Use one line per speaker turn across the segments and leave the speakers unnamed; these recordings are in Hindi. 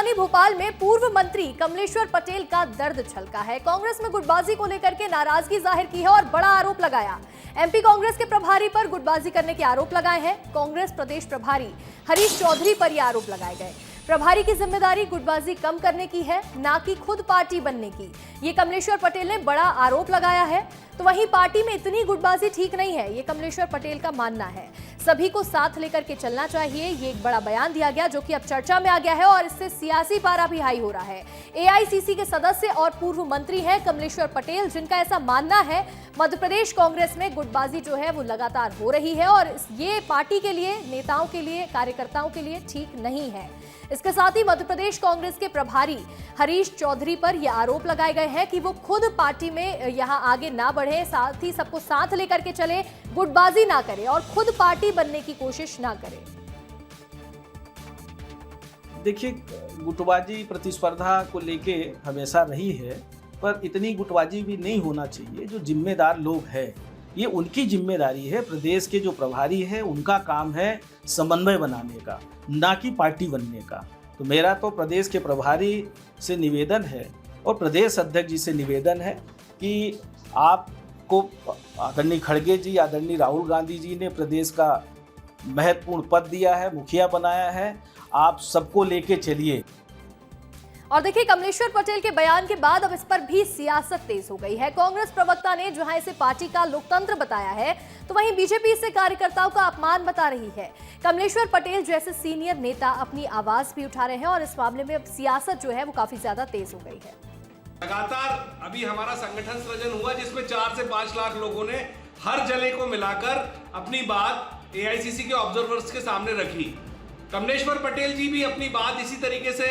राजधानी भोपाल में पूर्व मंत्री कमलेश्वर पटेल का दर्द छलका है। कांग्रेस में गुटबाजी को लेकर के नाराजगी जाहिर की है और बड़ा आरोप लगाया। एमपी कांग्रेस के प्रभारी पर गुटबाजी करने के आरोप लगाए हैं। कांग्रेस प्रदेश प्रभारी हरीश चौधरी पर यह आरोप लगाए गए। प्रभारी की जिम्मेदारी गुटबाजी कम करने की है, ना कि खुद पार्टी बनने की। ये कमलेश्वर पटेल ने बड़ा आरोप लगाया है। तो वहीं पार्टी में इतनी गुटबाजी ठीक नहीं है, ये कमलेश्वर पटेल का मानना है। सभी को साथ लेकर के चलना चाहिए, ये एक बड़ा बयान दिया गया जो कि अब चर्चा में आ गया है और इससे सियासी पारा भी हाई हो रहा है। एआईसीसी के सदस्य और पूर्व मंत्री हैं कमलेश्वर पटेल, जिनका ऐसा मानना है मध्य प्रदेश कांग्रेस में गुटबाजी जो है वो लगातार हो रही है और ये पार्टी के लिए, नेताओं के लिए, कार्यकर्ताओं के लिए ठीक नहीं है। इसके साथ ही मध्य प्रदेश कांग्रेस के प्रभारी हरीश चौधरी पर यह आरोप लगाए गए हैं कि वो खुद पार्टी में यहां आगे ना बढ़े, साथ ही सबको साथ लेकर के चले, गुटबाजी ना करे और खुद पार्टी बनने की कोशिश ना करे।
देखिए, गुटबाजी प्रतिस्पर्धा को लेके हमेशा रही है, पर इतनी गुटबाजी भी नहीं होना चाहिए। जो जिम्मेदार लोग हैं, ये उनकी जिम्मेदारी है। प्रदेश के जो प्रभारी है, उनका काम है समन्वय बनाने का, ना कि पार्टी बनने का। तो मेरा तो प्रदेश के प्रभारी से निवेदन है और प्रदेश अध्यक्ष जी से निवेदन है कि आपको आदरणीय खड़गे जी, आदरणीय राहुल गांधी जी ने प्रदेश का महत्वपूर्ण पद दिया है, मुखिया बनाया है, आप सबको लेके चलिए।
और देखिए, कमलेश्वर पटेल के बयान के बाद अब इस पर भी सियासत तेज हो गई है। कांग्रेस प्रवक्ता ने जहां इसे पार्टी का लोकतंत्र बताया है, तो वहीं बीजेपी इसे कार्यकर्ताओं का अपमान बता रही है। कमलेश्वर पटेल जैसे सीनियर नेता अपनी आवाज भी उठा रहे हैं और इस मामले में अब सियासत जो है वो काफी ज्यादा तेज हो गई है।
लगातार अभी हमारा संगठन सृजन हुआ, जिसमें 4 से 5 लाख लोगों ने हर जले को मिलाकर अपनी बात एआईसीसी के ऑब्जर्वर्स के सामने रखी। कमलेश्वर पटेल जी भी अपनी बात इसी तरीके से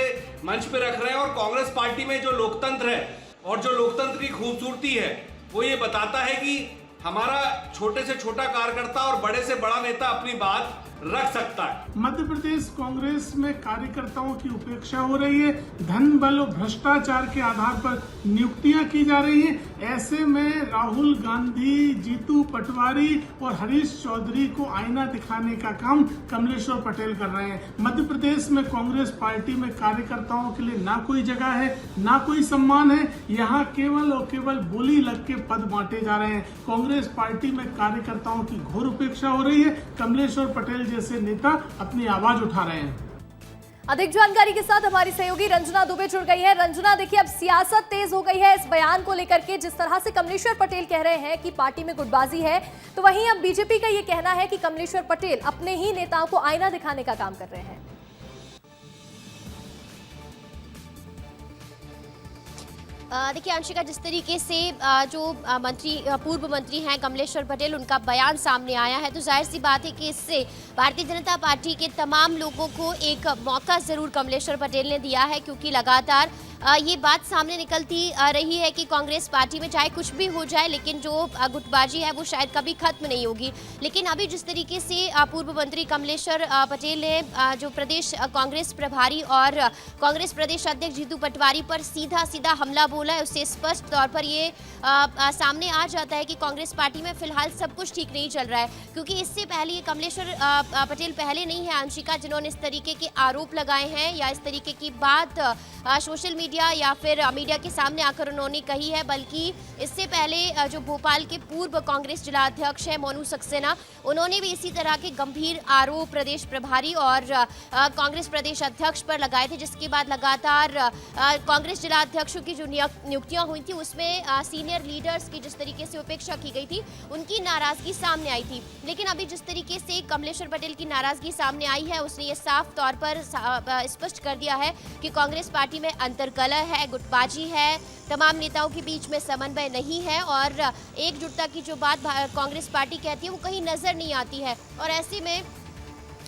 मंच पे रख रहे हैं और कांग्रेस पार्टी में जो लोकतंत्र है और जो लोकतंत्र की खूबसूरती है वो ये बताता है कि हमारा छोटे से छोटा कार्यकर्ता और बड़े से बड़ा नेता अपनी बात रख सकता है।
मध्य प्रदेश कांग्रेस में कार्यकर्ताओं की उपेक्षा हो रही है, धन बल और भ्रष्टाचार के आधार पर नियुक्तियां की जा रही हैं। ऐसे में राहुल गांधी, जीतू पटवारी और हरीश चौधरी को आईना दिखाने का काम कमलेश्वर पटेल कर रहे हैं। मध्य प्रदेश में कांग्रेस पार्टी में कार्यकर्ताओं के लिए ना कोई जगह है, ना कोई सम्मान है। यहाँ केवल और केवल बोली लग के पद बांटे जा रहे हैं। कांग्रेस पार्टी में कार्यकर्ताओं की घोर उपेक्षा हो रही है। कमलेश्वर पटेल जैसे नेता अपनी आवाज उठा रहे हैं।
अधिक जानकारी के साथ हमारी सहयोगी रंजना दुबे जुड़ गई है। रंजना, देखिए, अब सियासत तेज हो गई है इस बयान को लेकर के। जिस तरह से कमलेश्वर पटेल कह रहे हैं कि पार्टी में गुटबाजी है, तो वहीं अब बीजेपी का ये कहना है कि कमलेश्वर पटेल अपने ही नेताओं को आईना दिखाने का काम कर रहे हैं।
देखिए अंशिका, जिस तरीके से जो पूर्व मंत्री हैं कमलेश्वर पटेल, उनका बयान सामने आया है, तो जाहिर सी बात है कि इससे भारतीय जनता पार्टी के तमाम लोगों को एक मौका ज़रूर कमलेश्वर पटेल ने दिया है, क्योंकि लगातार ये बात सामने निकलती रही है कि कांग्रेस पार्टी में चाहे कुछ भी हो जाए, लेकिन जो गुटबाजी है वो शायद कभी खत्म नहीं होगी। लेकिन अभी जिस तरीके से पूर्व मंत्री कमलेश्वर पटेल ने जो प्रदेश कांग्रेस प्रभारी और कांग्रेस प्रदेश अध्यक्ष जीतू पटवारी पर सीधा सीधा हमला बोला है, उससे स्पष्ट तौर पर ये सामने आ जाता है कि कांग्रेस पार्टी में फिलहाल सब कुछ ठीक नहीं चल रहा है। क्योंकि इससे पहले ये कमलेश्वर पटेल पहले नहीं है अंशिका, जिन्होंने इस तरीके के आरोप लगाए हैं या इस तरीके की बात सोशल मीडिया या फिर मीडिया के सामने आकर उन्होंने कही है। बल्कि इससे पहले जो भोपाल के पूर्व कांग्रेस जिला अध्यक्ष है मोनू सक्सेना, उन्होंने भी इसी तरह के गंभीर आरोप प्रदेश प्रभारी और कांग्रेस प्रदेश अध्यक्ष पर लगाए थे, जिसके बाद लगातार कांग्रेस जिला अध्यक्षों की जो नियुक्तियां हुई थी उसमें सीनियर लीडर्स की जिस तरीके से उपेक्षा की गई थी, उनकी नाराजगी सामने आई थी। लेकिन अभी जिस तरीके से कमलेश्वर पटेल की नाराजगी सामने आई है, उसने ये साफ तौर पर स्पष्ट कर दिया है कि कांग्रेस पार्टी में अंतर्कलह है, गुटबाजी है, तमाम नेताओं के बीच में समन्वय नहीं है और एकजुटता की जो बात कांग्रेस पार्टी कहती है वो कहीं नजर नहीं आती है। और ऐसे में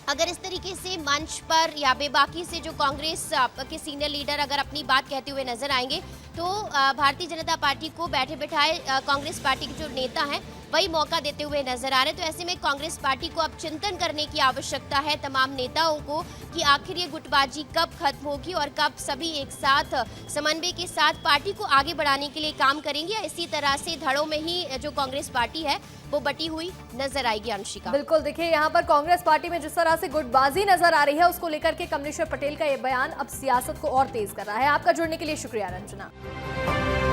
अगर इस तरीके से मंच पर या बेबाकी से जो कांग्रेस के सीनियर लीडर अगर अपनी बात कहते हुए नजर आएंगे, तो भारतीय जनता पार्टी को बैठे बिठाए कांग्रेस पार्टी के जो नेता हैं वही मौका देते हुए नजर आ रहे हैं। तो ऐसे में कांग्रेस पार्टी को अब चिंतन करने की आवश्यकता है तमाम नेताओं को कि आखिर ये गुटबाजी कब खत्म होगी और कब सभी एक साथ समन्वय के साथ पार्टी को आगे बढ़ाने के लिए काम करेंगे, या इसी तरह से धड़ों में ही जो कांग्रेस पार्टी है वो बटी हुई नजर आएगी अंशिका।
बिल्कुल, देखिए यहाँ पर कांग्रेस पार्टी में जिस तरह से गुटबाजी नजर आ रही है, उसको लेकर के कमलेश्वर पटेल का ये बयान अब सियासत को और तेज कर रहा है। आपका जुड़ने के लिए शुक्रिया रंजना।